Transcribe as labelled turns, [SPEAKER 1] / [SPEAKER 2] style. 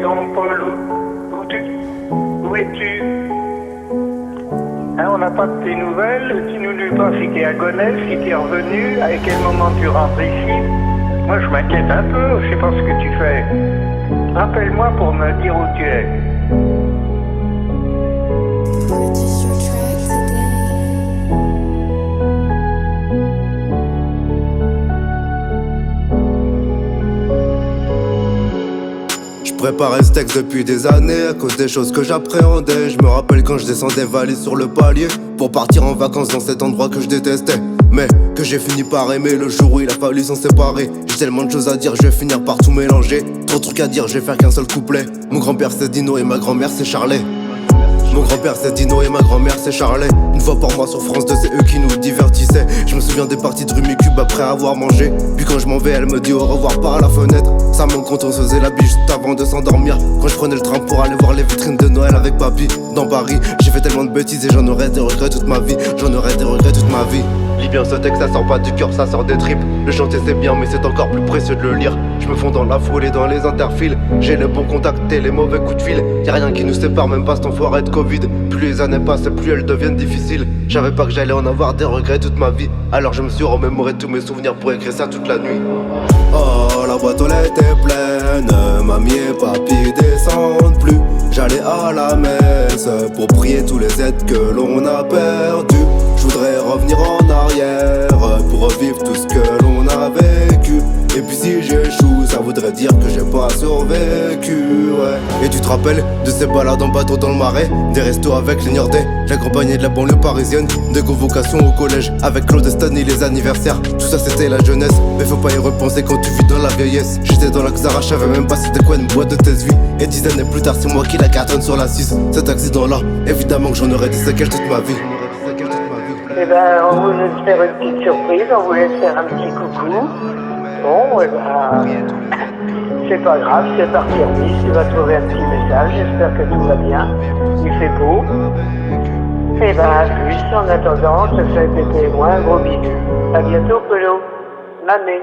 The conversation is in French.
[SPEAKER 1] donc, Paul, où es-tu? Hein, on n'a pas de tes nouvelles, tu nous dis pas si t'es à Gonesse, si t'es revenu, à quel moment tu rentres ici. Moi je m'inquiète un peu, je sais pas ce que tu fais. Rappelle-moi pour me dire où tu es.
[SPEAKER 2] Je préparais ce texte depuis des années à cause des choses que j'appréhendais. Je me rappelle quand je descendais valise sur le palier pour partir en vacances dans cet endroit que je détestais, mais que j'ai fini par aimer le jour où il a fallu s'en séparer. J'ai tellement de choses à dire, je vais finir par tout mélanger. Trop de trucs à dire, je vais faire qu'un seul couplet. Mon grand-père c'est Dino et ma grand-mère c'est Charlet. Mon grand-père c'est Dino et ma grand-mère c'est Charlet. Une fois par mois sur France 2 c'est eux qui nous divertissaient. Je me souviens des parties de Rumicube après avoir mangé. Puis quand je m'en vais elle me dit au revoir par la fenêtre. Ça manque quand on se faisait la biche juste avant de s'endormir. Quand je prenais le train pour aller voir les vitrines de Noël avec papy dans Paris. J'ai fait tellement de bêtises et j'en aurais des regrets toute ma vie. J'en aurais des regrets toute ma vie. Lis bien ce texte, ça sort pas du cœur, ça sort des tripes. Le chanter c'est bien mais c'est encore plus précieux de le lire. Je me fonds dans la foule et dans les interfiles. J'ai les bons contacts et les mauvais coups de fil. Y'a rien qui nous sépare, même pas cet enfoiré de Covid. Plus les années passent, plus elles deviennent difficiles. J'avais pas que j'allais en avoir des regrets toute ma vie. Alors je me suis remémoré tous mes souvenirs pour écrire ça toute la nuit. Oh, la boîte aux lettres est pleine. Mamie et papy descendent plus. J'allais à la messe pour prier tous les êtres que l'on a perdus. Je voudrais revenir en arrière pour revivre tout ce que l'on a vécu. Et puis si j'échoue, ça voudrait dire que j'ai pas survécu, ouais. Et tu te rappelles de ces balades en bateau dans le marais, des restos avec les Niordais, l'accompagné de la banlieue parisienne, des convocations au collège avec Claude Estany, les anniversaires. Tout ça c'était la jeunesse, mais faut pas y repenser quand tu vis dans la vieillesse. J'étais dans la Xara, je savais même pas c'était quoi une boîte de TSV. Et 10 années plus tard c'est moi qui la cartonne sur la 6. Cet accident là, évidemment que j'en aurais des séquelles toute ma vie.
[SPEAKER 1] Eh ben, on voulait te faire une petite surprise, on voulait te faire un petit coucou. Bon, eh ben, c'est pas grave, c'est parti remise, tu vas trouver un petit message, j'espère que tout va bien, il fait beau. Eh ben, à plus, en attendant, je te fais péter moi un gros bisou. À bientôt, Polo. Mamé.